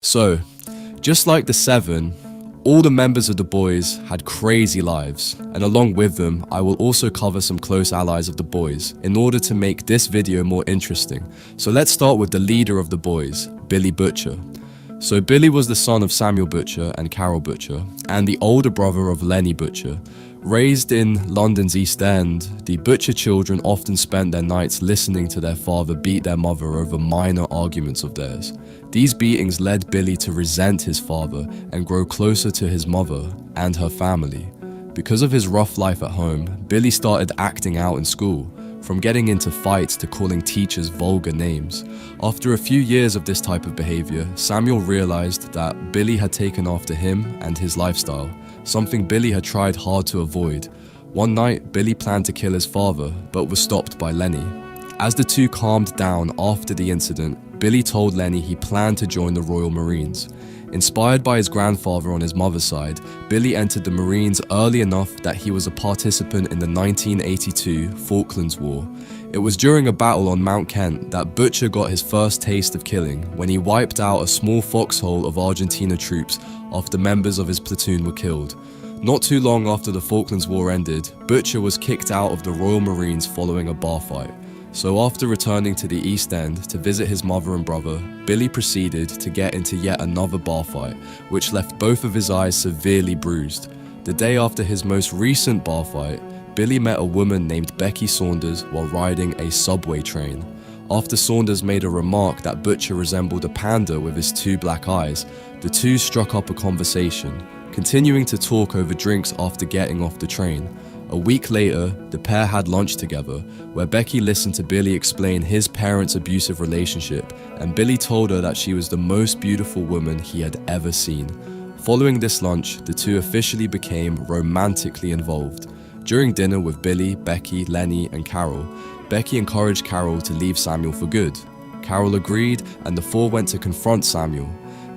So, just like the Seven, all the members of the Boys had crazy lives, and along with them, I will also cover some close allies of the Boys in order to make this video more interesting. So let's start with the leader of the Boys, Billy Butcher. So Billy was the son of Samuel Butcher and Carol Butcher, and the older brother of Lenny Butcher. Raised in London's East End, the Butcher children often spent their nights listening to their father beat their mother over minor arguments of theirs. These beatings led Billy to resent his father and grow closer to his mother and her family. Because of his rough life at home, Billy started acting out in school, from getting into fights to calling teachers vulgar names. After a few years of this type of behavior, Samuel realized that Billy had taken after him and his lifestyle, something Billy had tried hard to avoid. One night, Billy planned to kill his father, but was stopped by Lenny. As the two calmed down after the incident, Billy told Lenny he planned to join the Royal Marines. Inspired by his grandfather on his mother's side, Billy entered the Marines early enough that he was a participant in the 1982 Falklands War. It was during a battle on Mount Kent that Butcher got his first taste of killing, when he wiped out a small foxhole of Argentina troops after members of his platoon were killed. Not too long after the Falklands War ended, Butcher was kicked out of the Royal Marines following a bar fight. So after returning to the East End to visit his mother and brother, Billy proceeded to get into yet another bar fight, which left both of his eyes severely bruised. The day after his most recent bar fight, Billy met a woman named Becky Saunders while riding a subway train. After Saunders made a remark that Butcher resembled a panda with his two black eyes, the two struck up a conversation, continuing to talk over drinks after getting off the train. A week later, the pair had lunch together, where Becky listened to Billy explain his parents' abusive relationship, and Billy told her that she was the most beautiful woman he had ever seen. Following this lunch, the two officially became romantically involved. During dinner with Billy, Becky, Lenny, and Carol, Becky encouraged Carol to leave Samuel for good. Carol agreed, and the four went to confront Samuel.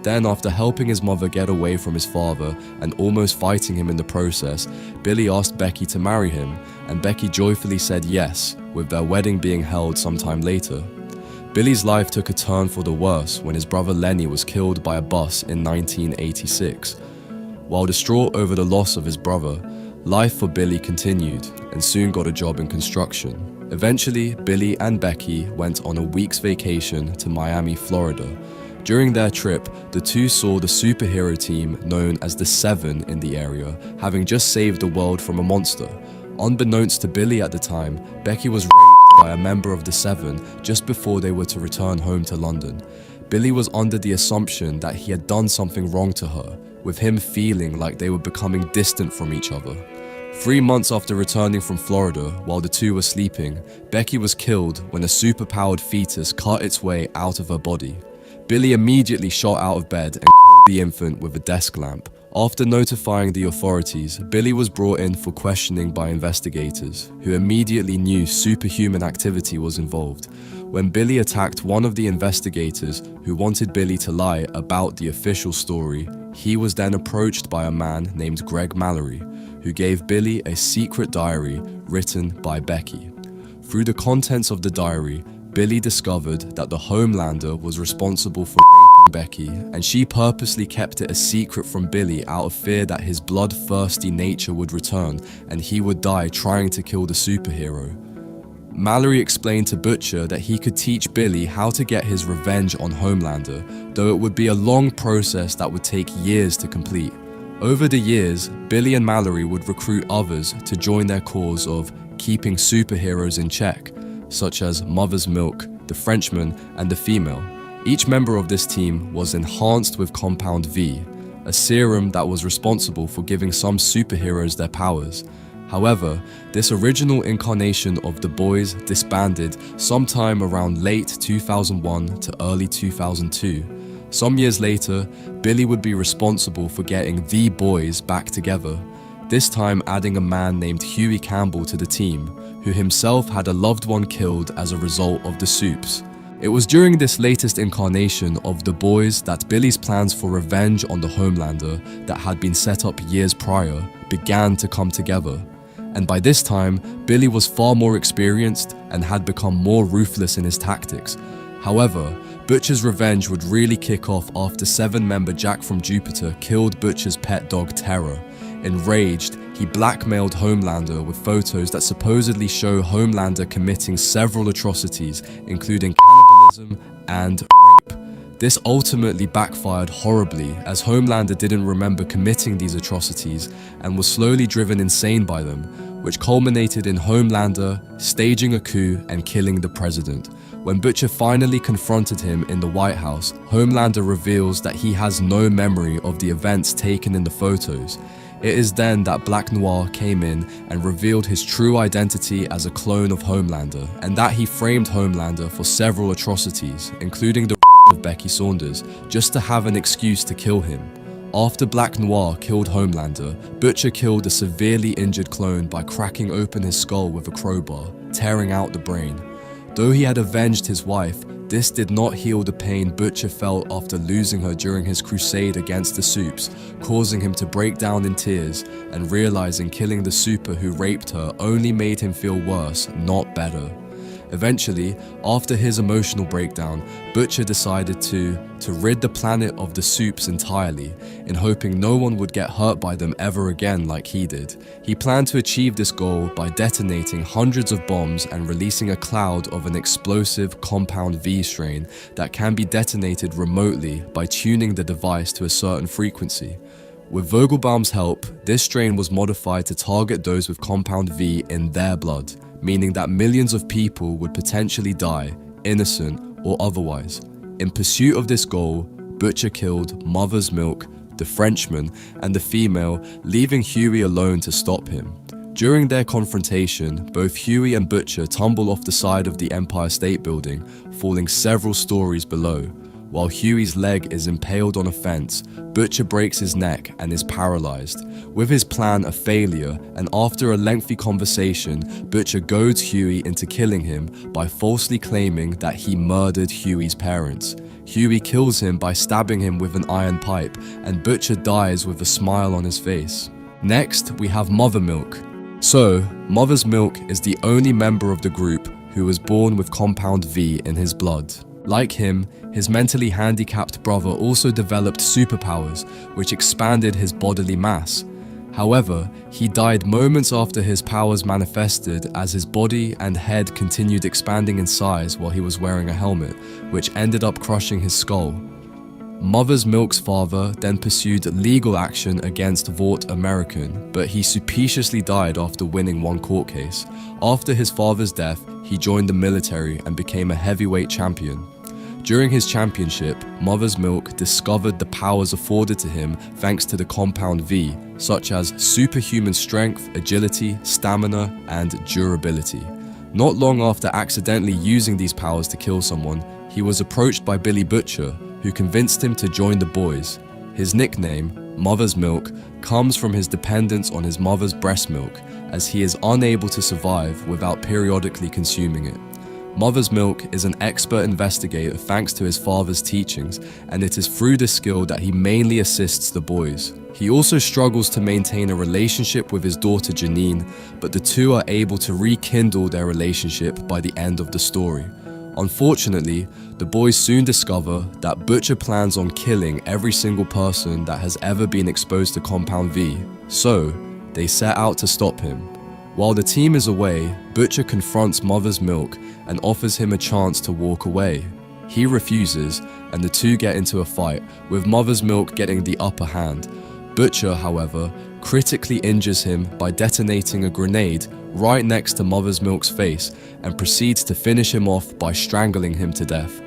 Then, after helping his mother get away from his father and almost fighting him in the process, Billy asked Becky to marry him, and Becky joyfully said yes, with their wedding being held sometime later. Billy's life took a turn for the worse when his brother Lenny was killed by a bus in 1986. While distraught over the loss of his brother, life for Billy continued and soon got a job in construction. Eventually, Billy and Becky went on a week's vacation to Miami, Florida. During their trip, the two saw the superhero team known as the Seven in the area, having just saved the world from a monster. Unbeknownst to Billy at the time, Becky was raped by a member of the Seven just before they were to return home to London. Billy was under the assumption that he had done something wrong to her, with him feeling like they were becoming distant from each other. 3 months after returning from Florida, while the two were sleeping, Becky was killed when a superpowered fetus cut its way out of her body. Billy immediately shot out of bed and killed the infant with a desk lamp. After notifying the authorities, Billy was brought in for questioning by investigators, who immediately knew superhuman activity was involved. When Billy attacked one of the investigators who wanted Billy to lie about the official story, he was then approached by a man named Greg Mallory, who gave Billy a secret diary written by Becky. Through the contents of the diary, Billy discovered that the Homelander was responsible for raping Becky, and she purposely kept it a secret from Billy out of fear that his bloodthirsty nature would return and he would die trying to kill the superhero. Mallory explained to Butcher that he could teach Billy how to get his revenge on Homelander, though it would be a long process that would take years to complete. Over the years, Billy and Mallory would recruit others to join their cause of keeping superheroes in check, such as Mother's Milk, the Frenchman, and the Female. Each member of this team was enhanced with Compound V, a serum that was responsible for giving some superheroes their powers. However, this original incarnation of the Boys disbanded sometime around late 2001 to early 2002. Some years later, Billy would be responsible for getting the Boys back together, this time adding a man named Hughie Campbell to the team, who himself had a loved one killed as a result of the soups. It was during this latest incarnation of the Boys that Billy's plans for revenge on the Homelander that had been set up years prior began to come together. And by this time, Billy was far more experienced and had become more ruthless in his tactics. However, Butcher's revenge would really kick off after 7-member Jack from Jupiter killed Butcher's pet dog Terror. Enraged, he blackmailed Homelander with photos that supposedly show Homelander committing several atrocities, including cannibalism and rape. This ultimately backfired horribly, as Homelander didn't remember committing these atrocities and was slowly driven insane by them, which culminated in Homelander staging a coup and killing the president. When Butcher finally confronted him in the White House, Homelander reveals that he has no memory of the events taken in the photos. It is then that Black Noir came in and revealed his true identity as a clone of Homelander, and that he framed Homelander for several atrocities, including the rape of Becky Saunders, just to have an excuse to kill him. After Black Noir killed Homelander, Butcher killed a severely injured clone by cracking open his skull with a crowbar, tearing out the brain. Though he had avenged his wife, this did not heal the pain Butcher felt after losing her during his crusade against the Supes, causing him to break down in tears and realizing killing the super who raped her only made him feel worse, not better. Eventually, after his emotional breakdown, Butcher decided to rid the planet of the Supes entirely, in hoping no one would get hurt by them ever again like he did. He planned to achieve this goal by detonating hundreds of bombs and releasing a cloud of an explosive compound V strain that can be detonated remotely by tuning the device to a certain frequency. With Vogelbaum's help, this strain was modified to target those with compound V in their blood, meaning that millions of people would potentially die, innocent or otherwise. In pursuit of this goal, Butcher killed Mother's Milk, the Frenchman, and the female, leaving Hughie alone to stop him. During their confrontation, both Hughie and Butcher tumble off the side of the Empire State Building, falling several stories below. While Hughie's leg is impaled on a fence, Butcher breaks his neck and is paralyzed. With his plan a failure, and after a lengthy conversation, Butcher goads Hughie into killing him by falsely claiming that he murdered Hughie's parents. Hughie kills him by stabbing him with an iron pipe, and Butcher dies with a smile on his face. Next, we have Mother Milk. So, Mother's Milk is the only member of the group who was born with compound V in his blood. Like him, his mentally handicapped brother also developed superpowers, which expanded his bodily mass. However, he died moments after his powers manifested, as his body and head continued expanding in size while he was wearing a helmet, which ended up crushing his skull. Mother's Milk's father then pursued legal action against Vought American, but he supposedly died after winning one court case. After his father's death, he joined the military and became a heavyweight champion. During his championship, Mother's Milk discovered the powers afforded to him thanks to the compound V, such as superhuman strength, agility, stamina, and durability. Not long after accidentally using these powers to kill someone, he was approached by Billy Butcher, who convinced him to join the boys. His nickname, Mother's Milk, comes from his dependence on his mother's breast milk, as he is unable to survive without periodically consuming it. Mother's Milk is an expert investigator thanks to his father's teachings, and it is through this skill that he mainly assists the boys. He also struggles to maintain a relationship with his daughter Janine, but the two are able to rekindle their relationship by the end of the story. Unfortunately, the boys soon discover that Butcher plans on killing every single person that has ever been exposed to Compound V, so they set out to stop him. While the team is away, Butcher confronts Mother's Milk and offers him a chance to walk away. He refuses, and the two get into a fight, with Mother's Milk getting the upper hand. Butcher, however, critically injures him by detonating a grenade right next to Mother's Milk's face and proceeds to finish him off by strangling him to death.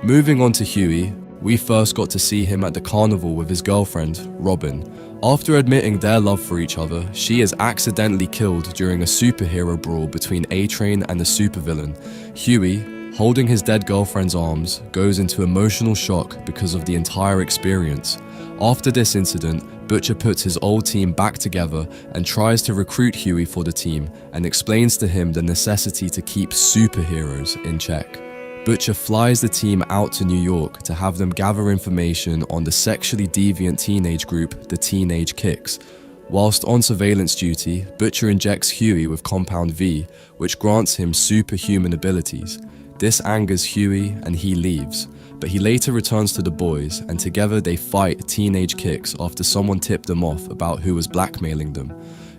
Moving on to Hughie, we first got to see him at the carnival with his girlfriend, Robin. After admitting their love for each other, she is accidentally killed during a superhero brawl between A-Train and the supervillain. Hughie, holding his dead girlfriend's arms, goes into emotional shock because of the entire experience. After this incident, Butcher puts his old team back together and tries to recruit Hughie for the team and explains to him the necessity to keep superheroes in check. Butcher flies the team out to New York to have them gather information on the sexually deviant teenage group, the Teenage Kicks. Whilst on surveillance duty, Butcher injects Hughie with Compound V, which grants him superhuman abilities. This angers Hughie and he leaves. but he later returns to the boys and together they fight teenage kicks after someone tipped them off about who was blackmailing them.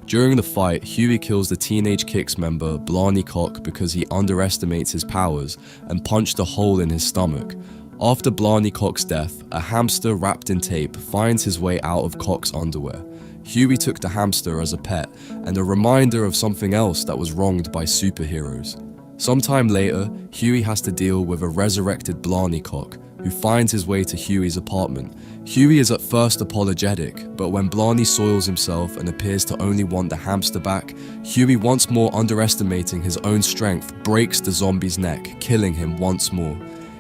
During the fight, Hughie kills the Teenage Kicks member Blarney Cock because he underestimates his powers and punched a hole in his stomach. After Blarney Cock's death, a hamster wrapped in tape finds his way out of Cock's underwear. Hughie took the hamster as a pet and a reminder of something else that was wronged by superheroes. Sometime later, Hughie has to deal with a resurrected Blarney Cock, who finds his way to Hughie's apartment. Hughie is at first apologetic, but when Blarney soils himself and appears to only want the hamster back, Hughie, once more underestimating his own strength, breaks the zombie's neck, killing him once more.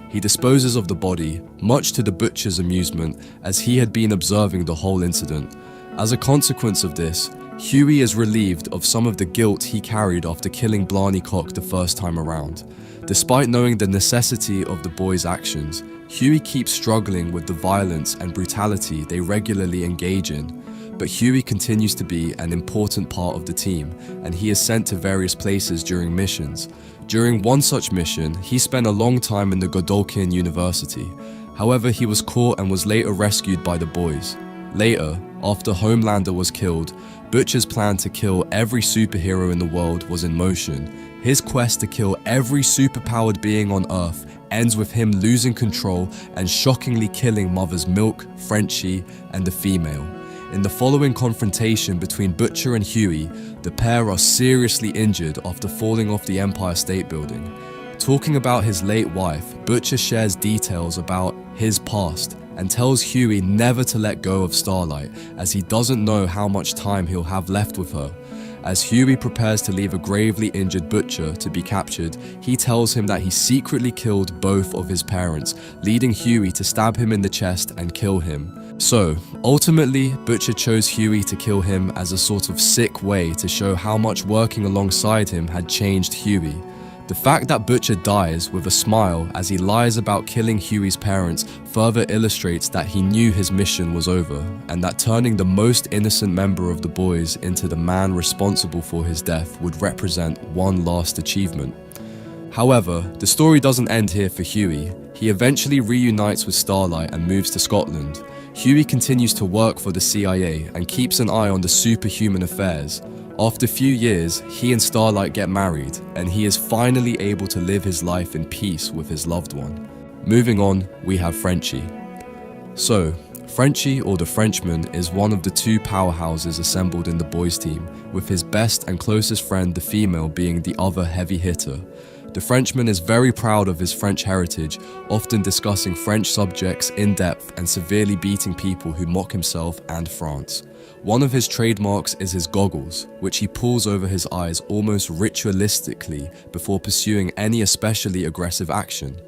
He disposes of the body, much to the butcher's amusement, as he had been observing the whole incident. As a consequence of this, Hughie is relieved of some of the guilt he carried after killing Blarney Cock the first time around. Despite knowing the necessity of the boys' actions, Hughie keeps struggling with the violence and brutality they regularly engage in. But Hughie continues to be an important part of the team, and he is sent to various places during missions. During one such mission, he spent a long time in the Godolkin University. However, he was caught and was later rescued by the boys. Later, after Homelander was killed, Butcher's plan to kill every superhero in the world was in motion. His quest to kill every superpowered being on Earth ends with him losing control and shockingly killing Mother's Milk, Frenchie, and the female. In the following confrontation between Butcher and Hughie, the pair are seriously injured after falling off the Empire State Building. Talking about his late wife, Butcher shares details about his past and tells Hughie never to let go of Starlight, as he doesn't know how much time he'll have left with her. As Hughie prepares to leave a gravely injured Butcher to be captured, he tells him that he secretly killed both of his parents, leading Hughie to stab him in the chest and kill him. So, ultimately, Butcher chose Hughie to kill him as a sort of sick way to show how much working alongside him had changed Hughie. The fact that Butcher dies with a smile as he lies about killing Hughie's parents further illustrates that he knew his mission was over, and that turning the most innocent member of the boys into the man responsible for his death would represent one last achievement. However, the story doesn't end here for Hughie. He eventually reunites with Starlight and moves to Scotland. Hughie continues to work for the CIA and keeps an eye on the superhuman affairs. After a few years, he and Starlight get married, and he is finally able to live his life in peace with his loved one. Moving on, we have Frenchie. So, Frenchie, or the Frenchman, is one of the two powerhouses assembled in the boys' team, with his best and closest friend, the female, being the other heavy hitter. The Frenchman is very proud of his French heritage, often discussing French subjects in depth and severely beating people who mock himself and France. One of his trademarks is his goggles, which he pulls over his eyes almost ritualistically before pursuing any especially aggressive action.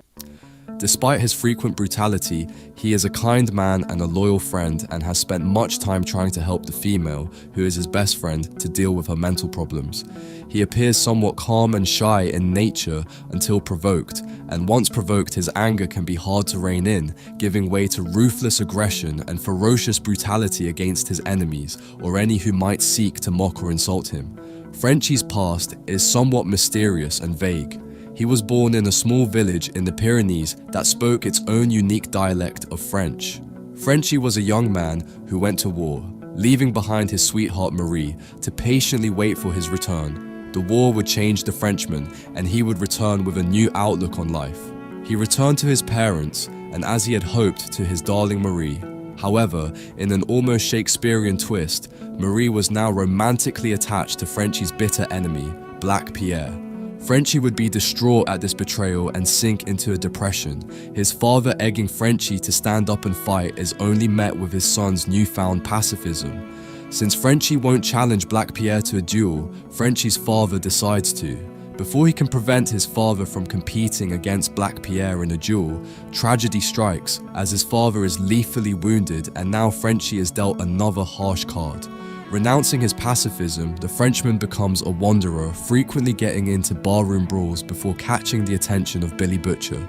Despite his frequent brutality, he is a kind man and a loyal friend and has spent much time trying to help the female, who is his best friend, to deal with her mental problems. He appears somewhat calm and shy in nature until provoked, and once provoked his anger can be hard to rein in, giving way to ruthless aggression and ferocious brutality against his enemies or any who might seek to mock or insult him. Frenchie's past is somewhat mysterious and vague. He was born in a small village in the Pyrenees that spoke its own unique dialect of French. Frenchie was a young man who went to war, leaving behind his sweetheart Marie to patiently wait for his return. The war would change the Frenchman, and he would return with a new outlook on life. He returned to his parents, and as he had hoped, to his darling Marie. However, in an almost Shakespearean twist, Marie was now romantically attached to Frenchie's bitter enemy, Black Pierre. Frenchie would be distraught at this betrayal and sink into a depression. His father egging Frenchie to stand up and fight is only met with his son's newfound pacifism. Since Frenchie won't challenge Black Pierre to a duel, Frenchie's father decides to. Before he can prevent his father from competing against Black Pierre in a duel, tragedy strikes as his father is lethally wounded, and now Frenchie is dealt another harsh card. Renouncing his pacifism, the Frenchman becomes a wanderer, frequently getting into barroom brawls before catching the attention of Billy Butcher.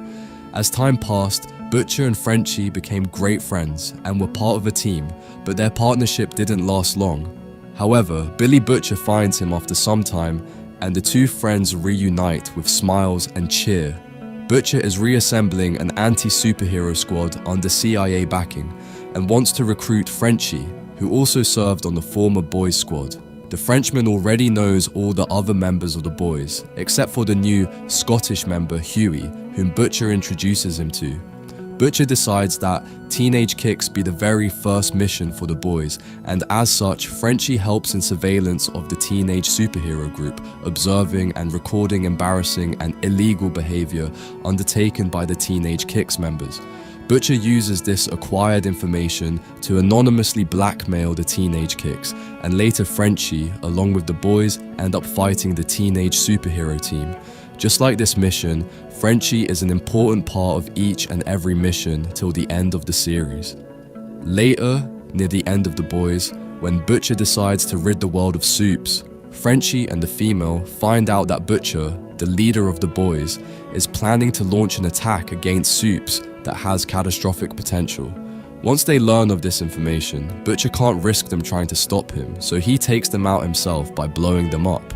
As time passed, Butcher and Frenchie became great friends and were part of a team, but their partnership didn't last long. However, Billy Butcher finds him after some time, and the two friends reunite with smiles and cheer. Butcher is reassembling an anti-superhero squad under CIA backing and wants to recruit Frenchie, who also served on the former boys squad. The Frenchman already knows all the other members of the boys, except for the new Scottish member Hughie, whom Butcher introduces him to. Butcher decides that teenage kicks be the very first mission for the boys, and as such, Frenchie helps in surveillance of the teenage superhero group, observing and recording embarrassing and illegal behavior undertaken by the teenage kicks members. Butcher uses this acquired information to anonymously blackmail the teenage kicks, and later Frenchie, along with the boys, end up fighting the teenage superhero team. Just like this mission, Frenchie is an important part of each and every mission till the end of the series. Later, near the end of The Boys, when Butcher decides to rid the world of Soups, Frenchie and the female find out that Butcher, the leader of the boys, is planning to launch an attack against Soups that has catastrophic potential. Once they learn of this information, Butcher can't risk them trying to stop him, so he takes them out himself by blowing them up.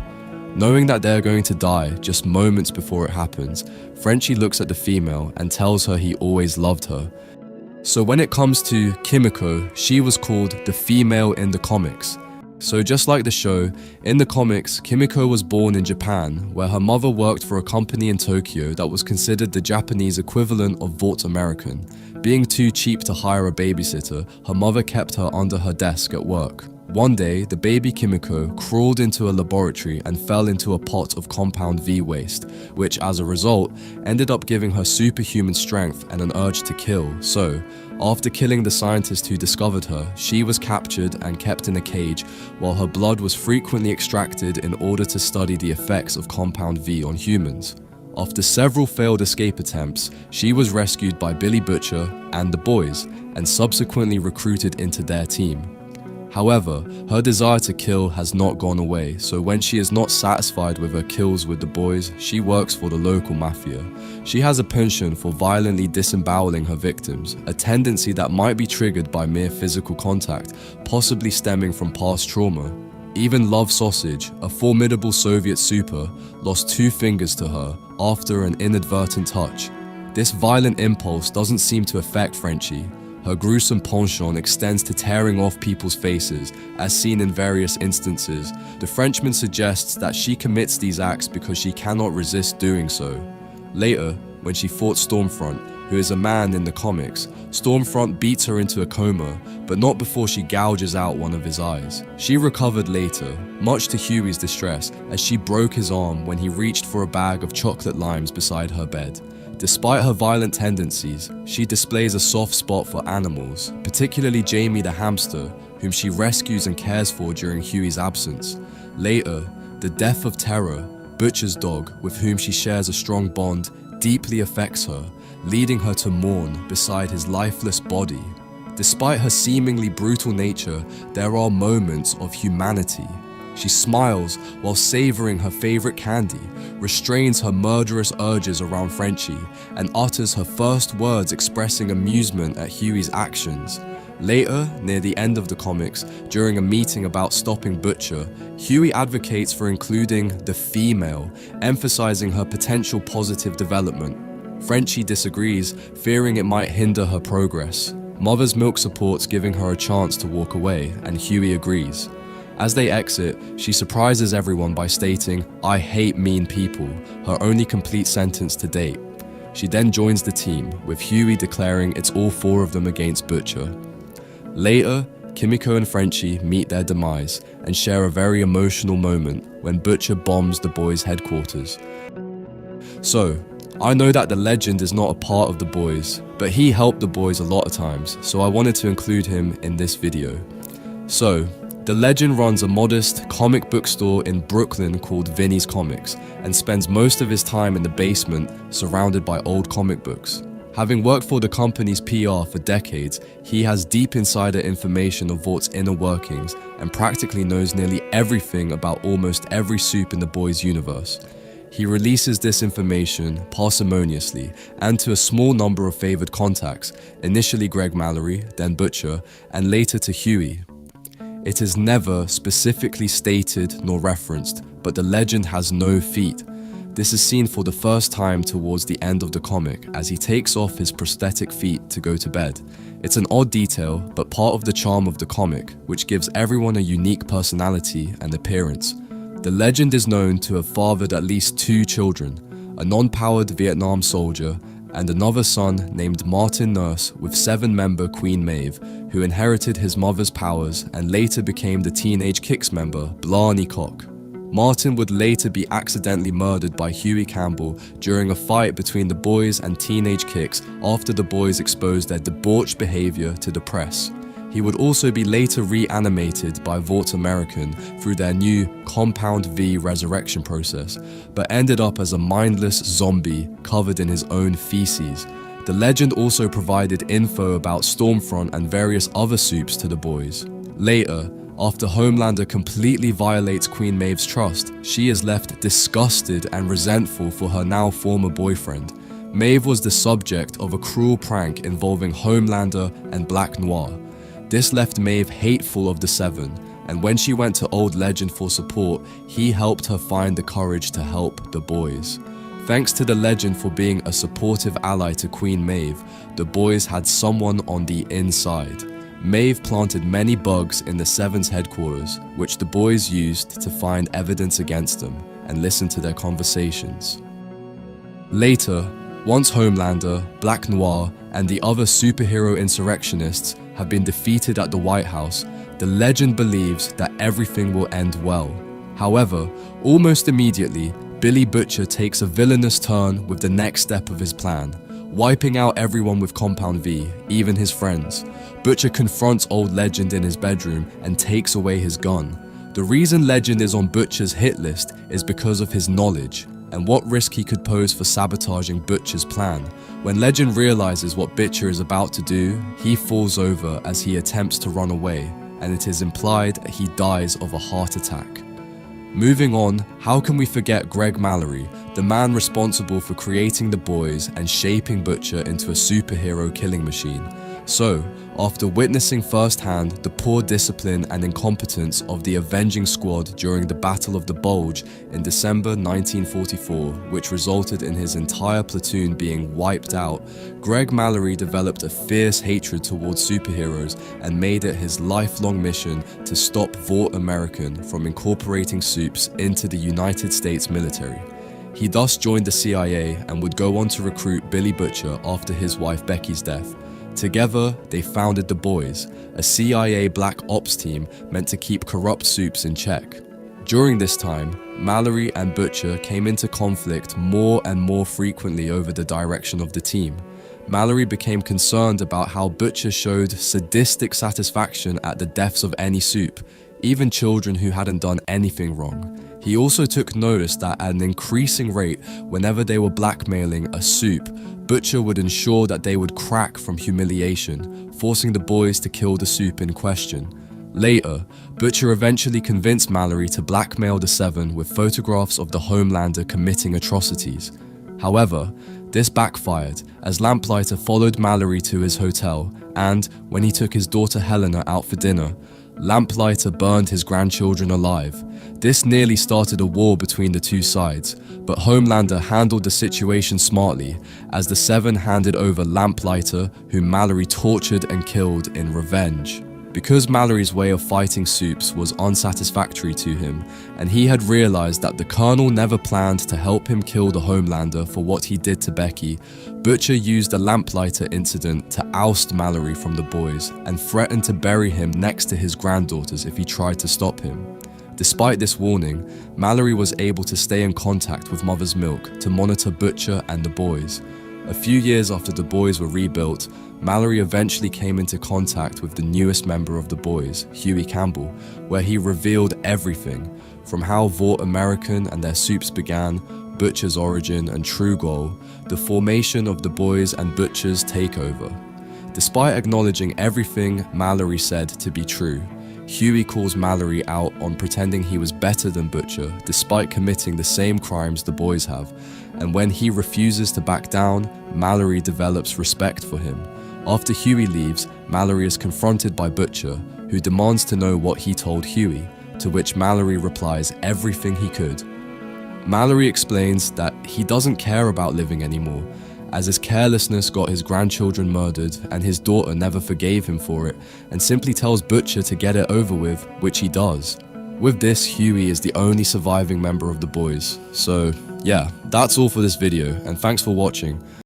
Knowing that they're going to die just moments before it happens, Frenchie looks at the female and tells her he always loved her. So when it comes to Kimiko, she was called the female in the comics. So just like the show, in the comics, Kimiko was born in Japan, where her mother worked for a company in Tokyo that was considered the Japanese equivalent of Vought American. Being too cheap to hire a babysitter, her mother kept her under her desk at work. One day, the baby Kimiko crawled into a laboratory and fell into a pot of compound V waste, which as a result, ended up giving her superhuman strength and an urge to kill. So, after killing the scientist who discovered her, she was captured and kept in a cage, while her blood was frequently extracted in order to study the effects of compound V on humans. After several failed escape attempts, she was rescued by Billy Butcher and the boys, and subsequently recruited into their team. However, her desire to kill has not gone away, so when she is not satisfied with her kills with the boys, she works for the local mafia. She has a penchant for violently disemboweling her victims, a tendency that might be triggered by mere physical contact, possibly stemming from past trauma. Even Love Sausage, a formidable Soviet super, lost 2 fingers to her after an inadvertent touch. This violent impulse doesn't seem to affect Frenchie. Her gruesome penchant extends to tearing off people's faces, as seen in various instances. The Frenchman suggests that she commits these acts because she cannot resist doing so. Later, when she fought Stormfront, who is a man in the comics, Stormfront beats her into a coma, but not before she gouges out one of his eyes. She recovered later, much to Hughie's distress, as she broke his arm when he reached for a bag of chocolate limes beside her bed. Despite her violent tendencies, she displays a soft spot for animals, particularly Jamie the hamster, whom she rescues and cares for during Hughie's absence. Later, the death of Terror, Butcher's dog, with whom she shares a strong bond, deeply affects her, leading her to mourn beside his lifeless body. Despite her seemingly brutal nature, there are moments of humanity. She smiles while savoring her favorite candy, restrains her murderous urges around Frenchie, and utters her first words expressing amusement at Hughie's actions. Later, near the end of the comics, during a meeting about stopping Butcher, Hughie advocates for including the female, emphasizing her potential positive development. Frenchie disagrees, fearing it might hinder her progress. Mother's Milk supports giving her a chance to walk away, and Hughie agrees. As they exit, she surprises everyone by stating, "I hate mean people," her only complete sentence to date. She then joins the team, with Hughie declaring it's all 4 of them against Butcher. Later, Kimiko and Frenchie meet their demise and share a very emotional moment when Butcher bombs the boys' headquarters. So, I know that the legend is not a part of the boys, but he helped the boys a lot of times, so I wanted to include him in this video. So, the legend runs a modest comic book store in Brooklyn called Vinny's Comics and spends most of his time in the basement surrounded by old comic books. Having worked for the company's PR for decades, he has deep insider information of Vaught's inner workings and practically knows nearly everything about almost every soup in the boys' universe. He releases this information parsimoniously and to a small number of favored contacts, initially Greg Mallory, then Butcher, and later to Hughie. It is never specifically stated nor referenced, but the legend has no feet. This is seen for the first time towards the end of the comic as he takes off his prosthetic feet to go to bed. It's an odd detail, but part of the charm of the comic, which gives everyone a unique personality and appearance. The legend is known to have fathered at least 2 children, a non-powered Vietnam soldier and another son named Martin Nurse with 7-member Queen Maeve, who inherited his mother's powers and later became the Teenage Kicks member Blarney Cock. Martin would later be accidentally murdered by Hughie Campbell during a fight between the boys and Teenage Kicks after the boys exposed their debauched behavior to the press. He would also be later reanimated by Vought American through their new Compound V resurrection process, but ended up as a mindless zombie covered in his own feces. The legend also provided info about Stormfront and various other soups to the boys. Later, after Homelander completely violates Queen Maeve's trust, she is left disgusted and resentful for her now former boyfriend. Maeve was the subject of a cruel prank involving Homelander and Black Noir. This left Maeve hateful of the Seven, and when she went to Old Legend for support, he helped her find the courage to help the boys. Thanks to the Legend for being a supportive ally to Queen Maeve, the boys had someone on the inside. Maeve planted many bugs in the Seven's headquarters, which the boys used to find evidence against them and listen to their conversations. Later, once Homelander, Black Noir, and the other superhero insurrectionists have been defeated at the White House, the Legend believes that everything will end well. However, almost immediately, Billy Butcher takes a villainous turn with the next step of his plan, wiping out everyone with Compound V, even his friends. Butcher confronts Old Legend in his bedroom and takes away his gun. The reason Legend is on Butcher's hit list is because of his knowledge and what risk he could pose for sabotaging Butcher's plan. When Legend realizes what Butcher is about to do, he falls over as he attempts to run away, and it is implied that he dies of a heart attack. Moving on, how can we forget Greg Mallory, the man responsible for creating the boys and shaping Butcher into a superhero killing machine? So, after witnessing firsthand the poor discipline and incompetence of the Avenging Squad during the Battle of the Bulge in December 1944, which resulted in his entire platoon being wiped out, Greg Mallory developed a fierce hatred towards superheroes and made it his lifelong mission to stop Vought American from incorporating soups into the United States military. He thus joined the CIA and would go on to recruit Billy Butcher after his wife Becky's death. Together, they founded the Boys, a CIA Black Ops team meant to keep corrupt soups in check. During this time, Mallory and Butcher came into conflict more and more frequently over the direction of the team. Mallory became concerned about how Butcher showed sadistic satisfaction at the deaths of any soup, even children who hadn't done anything wrong. He also took notice that at an increasing rate, whenever they were blackmailing a soup, Butcher would ensure that they would crack from humiliation, forcing the boys to kill the soup in question. Later, Butcher eventually convinced Mallory to blackmail the Seven with photographs of the Homelander committing atrocities. However, this backfired as Lamplighter followed Mallory to his hotel and, when he took his daughter Helena out for dinner, Lamplighter burned his grandchildren alive. This nearly started a war between the two sides, but Homelander handled the situation smartly as the Seven handed over Lamplighter, whom Mallory tortured and killed in revenge. Because Mallory's way of fighting soups was unsatisfactory to him, and he had realized that the Colonel never planned to help him kill the Homelander for what he did to Becky, Butcher used the Lamplighter incident to oust Mallory from the boys and threatened to bury him next to his granddaughters if he tried to stop him. Despite this warning, Mallory was able to stay in contact with Mother's Milk to monitor Butcher and the boys. A few years after the boys were rebuilt, Mallory eventually came into contact with the newest member of the boys, Hughie Campbell, where he revealed everything, from how Vought American and their soups began, Butcher's origin and true goal, the formation of the boys and Butcher's takeover. Despite acknowledging everything Mallory said to be true, Hughie calls Mallory out on pretending he was better than Butcher despite committing the same crimes the boys have, and when he refuses to back down, Mallory develops respect for him. After Hughie leaves, Mallory is confronted by Butcher, who demands to know what he told Hughie, to which Mallory replies everything he could. Mallory explains that he doesn't care about living anymore, as his carelessness got his grandchildren murdered and his daughter never forgave him for it, and simply tells Butcher to get it over with, which he does. With this, Hughie is the only surviving member of the boys. So yeah, that's all for this video, and thanks for watching.